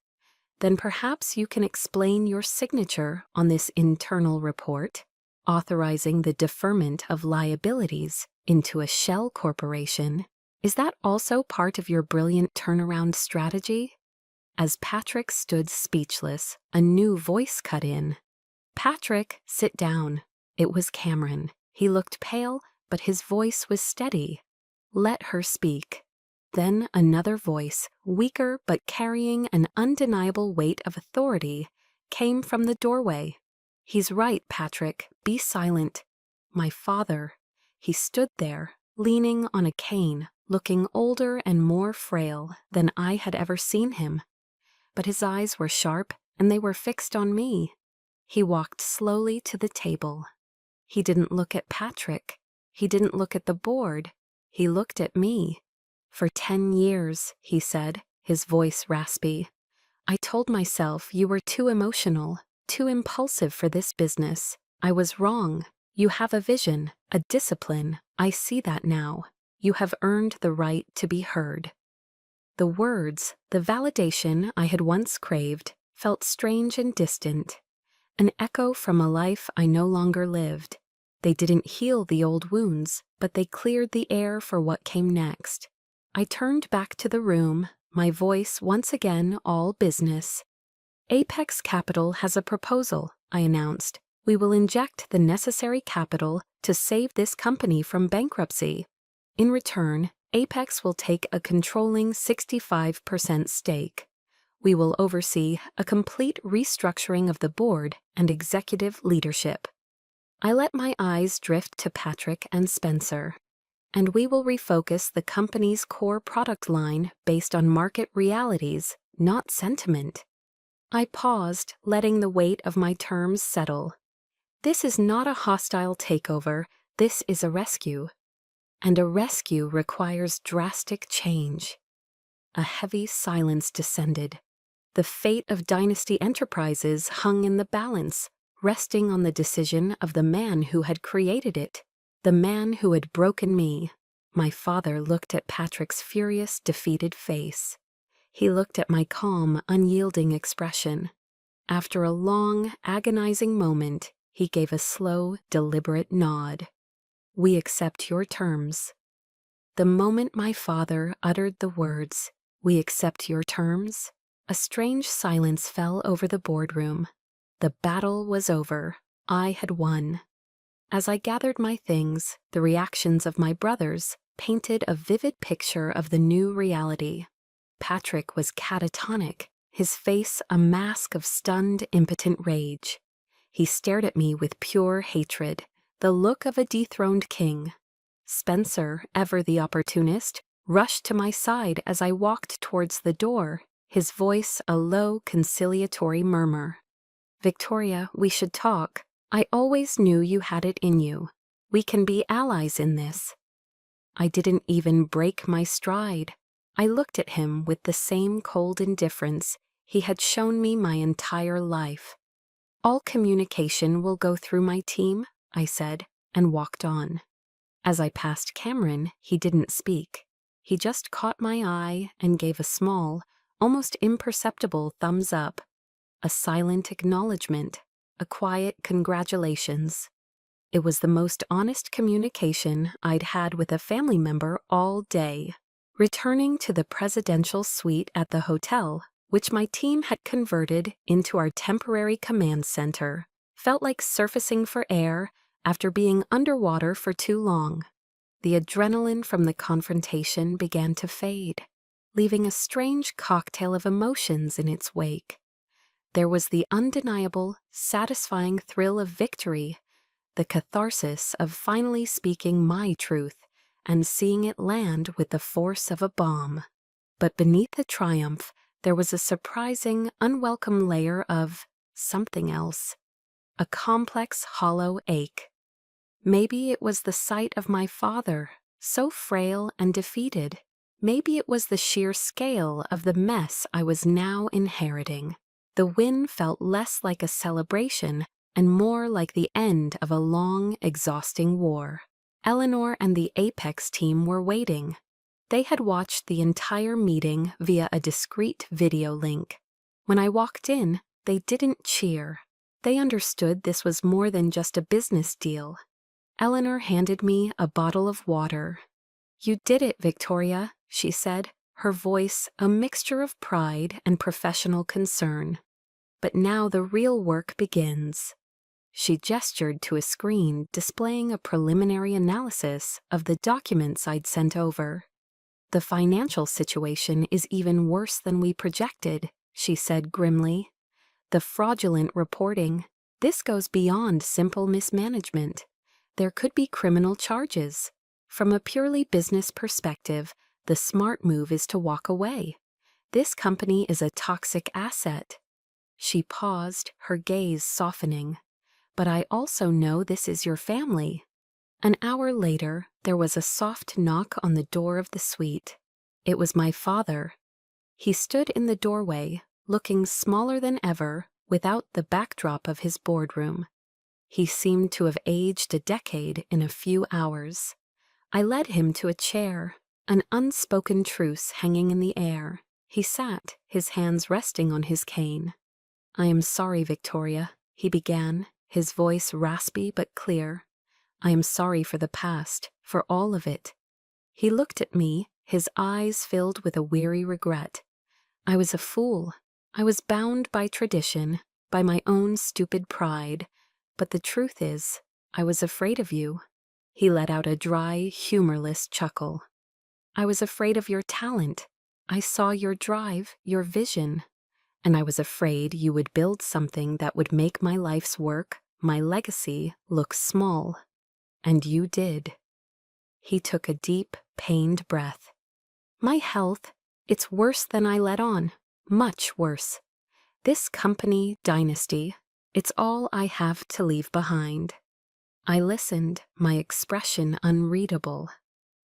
"Then perhaps you can explain your signature on this internal report, authorizing the deferment of liabilities into a shell corporation. Is that also part of your brilliant turnaround strategy?" As Patrick stood speechless, a new voice cut in. "Patrick, sit down." It was Cameron. He looked pale, but his voice was steady. "Let her speak." Then another voice, weaker but carrying an undeniable weight of authority, came from the doorway. "He's right, Patrick. Be silent." My father. He stood there, leaning on a cane, looking older and more frail than I had ever seen him. But his eyes were sharp, and they were fixed on me. He walked slowly to the table. He didn't look at Patrick. He didn't look at the board. He looked at me. "For 10 years, he said, his voice raspy. "I told myself you were too emotional, too impulsive for this business. I was wrong. You have a vision, a discipline. I see that now. You have earned the right to be heard." The words, the validation I had once craved, felt strange and distant, an echo from a life I no longer lived. They didn't heal the old wounds, but they cleared the air for what came next. I turned back to the room, my voice once again all business. "Apex Capital has a proposal," I announced. "We will inject the necessary capital to save this company from bankruptcy. In return, Apex will take a controlling 65% stake. We will oversee a complete restructuring of the board and executive leadership." I let my eyes drift to Patrick and Spencer. "And we will refocus the company's core product line based on market realities, not sentiment." I paused, letting the weight of my terms settle. This is not a hostile takeover, this is a rescue. And a rescue requires drastic change. A heavy silence descended. The fate of Dynasty Enterprises hung in the balance, resting on the decision of the man who had created it, the man who had broken me. My father looked at Patrick's furious, defeated face. He looked at my calm, unyielding expression. After a long, agonizing moment, he gave a slow, deliberate nod. "We accept your terms." The moment my father uttered the words, "We accept your terms," a strange silence fell over the boardroom. The battle was over. I had won. As I gathered my things, the reactions of my brothers painted a vivid picture of the new reality. Patrick was catatonic, his face a mask of stunned, impotent rage. He stared at me with pure hatred, the look of a dethroned king. Spencer, ever the opportunist, rushed to my side as I walked towards the door, his voice a low, conciliatory murmur. "Victoria, we should talk. I always knew you had it in you. We can be allies in this." I didn't even break my stride. I looked at him with the same cold indifference he had shown me my entire life. "All communication will go through my team," I said, and walked on. As I passed Cameron, he didn't speak. He just caught my eye and gave a small, almost imperceptible thumbs up. A silent acknowledgement, a quiet congratulations. It was the most honest communication I'd had with a family member all day. Returning to the presidential suite at the hotel, which my team had converted into our temporary command center, felt like surfacing for air after being underwater for too long. The adrenaline from the confrontation began to fade, leaving a strange cocktail of emotions in its wake. There was the undeniable, satisfying thrill of victory, the catharsis of finally speaking my truth and seeing it land with the force of a bomb. But beneath the triumph, there was a surprising, unwelcome layer of something else, a complex, hollow ache. Maybe it was the sight of my father, so frail and defeated. Maybe it was the sheer scale of the mess I was now inheriting. The win felt less like a celebration and more like the end of a long, exhausting war. Eleanor and the Apex team were waiting. They had watched the entire meeting via a discreet video link. When I walked in, they didn't cheer. They understood this was more than just a business deal. Eleanor handed me a bottle of water. "You did it, Victoria," she said. her voice a mixture of pride and professional concern. "But now the real work begins." She gestured to a screen displaying a preliminary analysis of the documents I'd sent over. "The financial situation is even worse than we projected," she said grimly. "The fraudulent reporting. This goes beyond simple mismanagement. There could be criminal charges. From a purely business perspective, the smart move is to walk away. This company is a toxic asset." She paused, her gaze softening. "But I also know this is your family." An hour later, there was a soft knock on the door of the suite. It was my father. He stood in the doorway, looking smaller than ever, without the backdrop of his boardroom. He seemed to have aged a decade in a few hours. I led him to a chair, an unspoken truce hanging in the air. He sat, his hands resting on his cane. "I am sorry, Victoria," he began, his voice raspy but clear. "I am sorry for the past, for all of it." He looked at me, his eyes filled with a weary regret. "I was a fool. I was bound by tradition, by my own stupid pride. But the truth is, I was afraid of you." He let out a dry, humorless chuckle. "I was afraid of your talent. I saw your drive, your vision. And I was afraid you would build something that would make my life's work, my legacy, look small. And you did." He took a deep, pained breath. "My health, it's worse than I let on. Much worse. This company, dynasty, it's all I have to leave behind." I listened, my expression unreadable.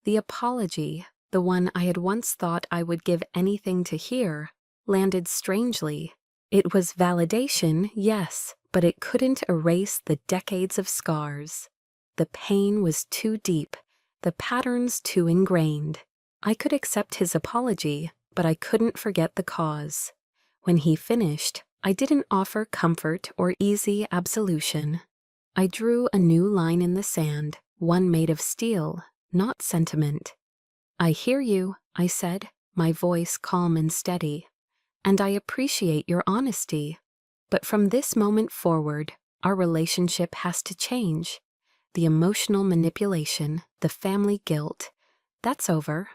The apology, the one I had once thought I would give anything to hear, landed strangely. It was validation, yes, but it couldn't erase the decades of scars. The pain was too deep, the patterns too ingrained. I could accept his apology, but I couldn't forget the cause. When he finished, I didn't offer comfort or easy absolution. I drew a new line in the sand, one made of steel, not sentiment. "I hear you," I said, my voice calm and steady. "And I appreciate your honesty. But from this moment forward, our relationship has to change. The emotional manipulation, the family guilt, that's over."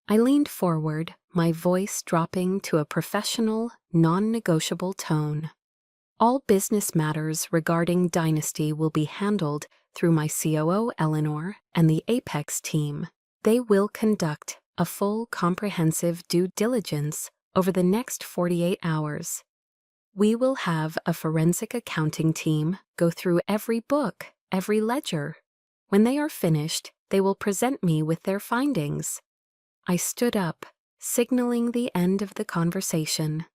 I leaned forward, my voice dropping to a professional, non-negotiable tone. "All business matters regarding Dynasty will be handled through my COO, Eleanor, and the Apex team. They will conduct a full, comprehensive due diligence over the next 48 hours. We will have a forensic accounting team go through every book, every ledger. When they are finished, they will present me with their findings." I stood up, signaling the end of the conversation.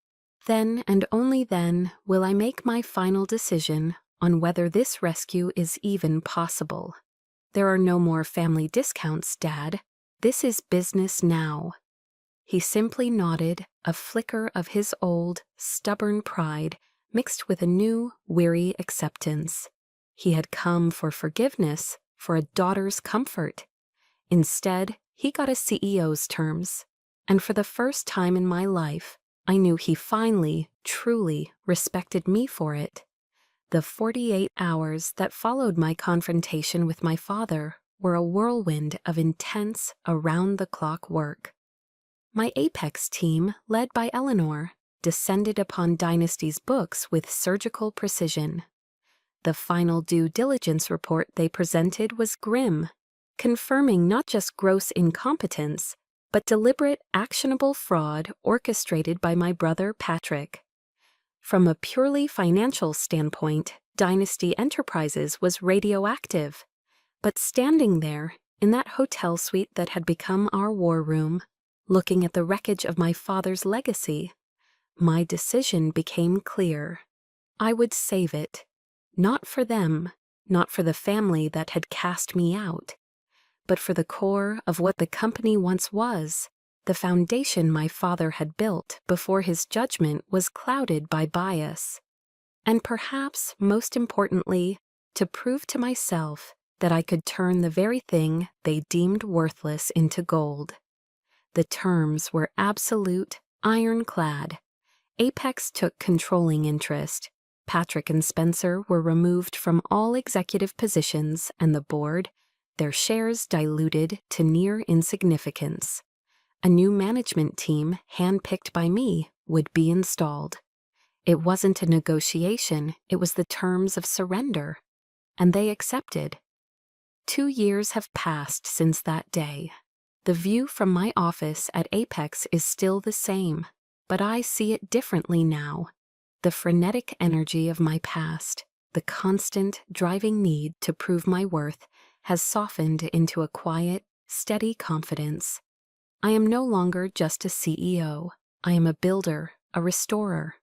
Then and only then will I make my final decision on whether this rescue is even possible. There are no more family discounts, Dad. This is business now. He simply nodded, a flicker of his old, stubborn pride mixed with a new, weary acceptance. He had come for forgiveness, for a daughter's comfort. Instead, he got a CEO's terms. And for the first time in my life, I knew he finally, truly respected me for it. The 48 hours that followed my confrontation with my father were a whirlwind of intense, around-the-clock work. My Apex team, led by Eleanor, descended upon Dynasty's books with surgical precision. The final due diligence report they presented was grim, confirming not just gross incompetence, but deliberate, actionable fraud orchestrated by my brother Patrick. From a purely financial standpoint, Dynasty Enterprises was radioactive. But standing there, in that hotel suite that had become our war room, looking at the wreckage of my father's legacy, my decision became clear. I would save it. Not for them, not for the family that had cast me out, but for the core of what the company once was, the foundation my father had built before his judgment was clouded by bias. And perhaps, most importantly, to prove to myself that I could turn the very thing they deemed worthless into gold. The terms were absolute, ironclad. Apex took controlling interest. Patrick and Spencer were removed from all executive positions, and the board, their shares diluted to near insignificance. A new management team, handpicked by me, would be installed. It wasn't a negotiation, it was the terms of surrender. And they accepted. 2 years have passed since that day. The view from my office at Apex is still the same, but I see it differently now. The frenetic energy of my past, the constant, driving need to prove my worth, has softened into a quiet, steady confidence. I am no longer just a CEO. I am a builder, a restorer.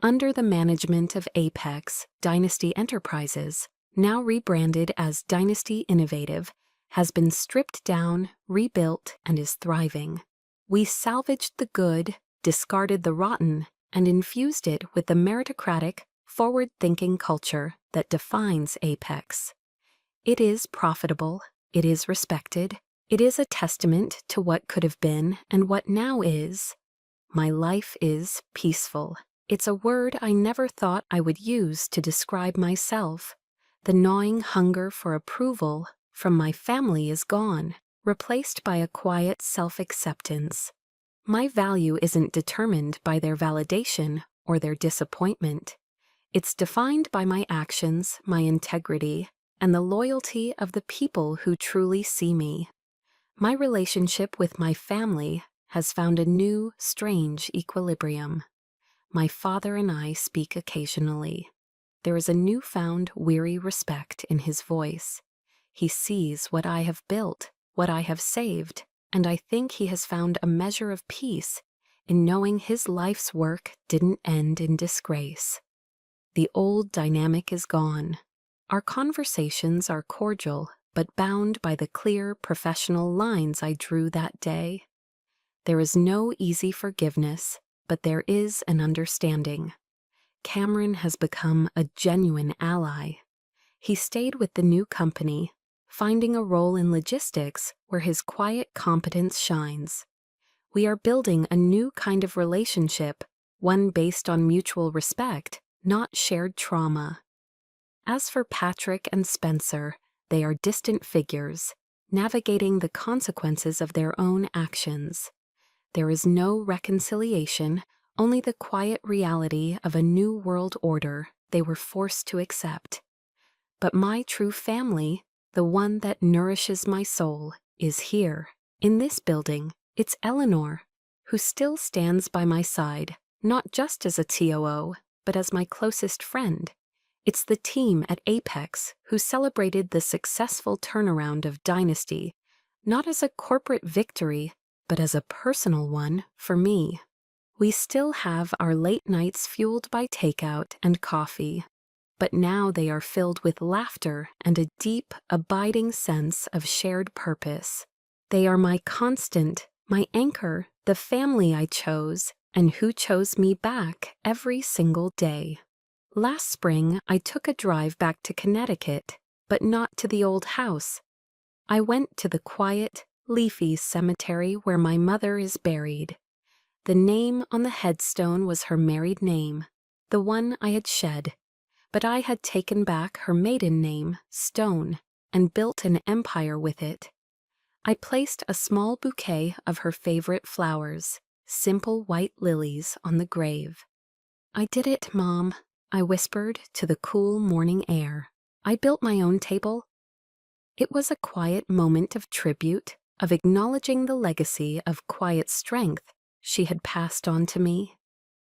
Under the management of Apex, Dynasty Enterprises, now rebranded as Dynasty Innovative, has been stripped down, rebuilt, and is thriving. We salvaged the good, discarded the rotten, and infused it with the meritocratic, forward-thinking culture that defines Apex. It is profitable, it is respected, it is a testament to what could have been and what now is. My life is peaceful. It's a word I never thought I would use to describe myself. The gnawing hunger for approval from my family is gone, replaced by a quiet self-acceptance. My value isn't determined by their validation or their disappointment. It's defined by my actions, my integrity, and the loyalty of the people who truly see me. My relationship with my family has found a new, strange equilibrium. My father and I speak occasionally. There is a newfound, weary respect in his voice. He sees what I have built, what I have saved, and I think he has found a measure of peace in knowing his life's work didn't end in disgrace. The old dynamic is gone. Our conversations are cordial, but bound by the clear professional lines I drew that day. There is no easy forgiveness, but there is an understanding. Cameron has become a genuine ally. He stayed with the new company, finding a role in logistics where his quiet competence shines. We are building a new kind of relationship, one based on mutual respect, not shared trauma. As for Patrick and Spencer, they are distant figures, navigating the consequences of their own actions. There is no reconciliation, only the quiet reality of a new world order they were forced to accept. But my true family, the one that nourishes my soul, is here, in this building. It's Eleanor, who still stands by my side, not just as a TOO, but as my closest friend. It's the team at Apex who celebrated the successful turnaround of Dynasty, not as a corporate victory, but as a personal one for me. We still have our late nights fueled by takeout and coffee, but now they are filled with laughter and a deep, abiding sense of shared purpose. They are my constant, my anchor, the family I chose, and who chose me back every single day. Last spring, I took a drive back to Connecticut, but not to the old house. I went to the quiet, leafy cemetery where my mother is buried. The name on the headstone was her married name, the one I had shed, but I had taken back her maiden name, Stone, and built an empire with it. I placed a small bouquet of her favorite flowers, simple white lilies, on the grave. "I did it, Mom," I whispered to the cool morning air. "I built my own table." It was a quiet moment of tribute, of acknowledging the legacy of quiet strength she had passed on to me.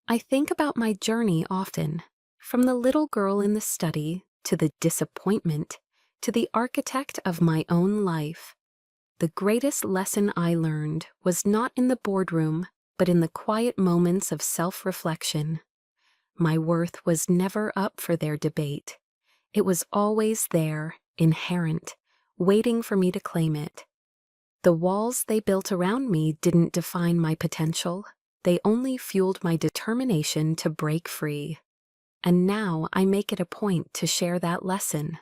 I think about my journey often, from the little girl in the study to the disappointment, to the architect of my own life. The greatest lesson I learned was not in the boardroom, but in the quiet moments of self-reflection. My worth was never up for their debate. It was always there, inherent, waiting for me to claim it. The walls they built around me didn't define my potential. They only fueled my determination to break free. And now I make it a point to share that lesson.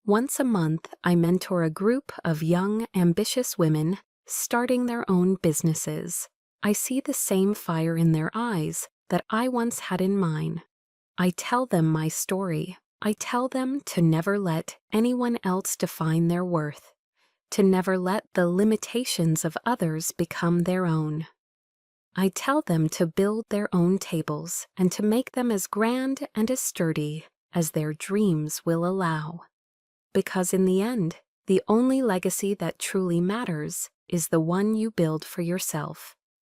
Once a month, I mentor a group of young, ambitious women, starting their own businesses. I see the same fire in their eyes that I once had in mine. I tell them my story. I tell them to never let anyone else define their worth, to never let the limitations of others become their own. I tell them to build their own tables and to make them as grand and as sturdy as their dreams will allow. Because in the end, the only legacy that truly matters is the one you build for yourself.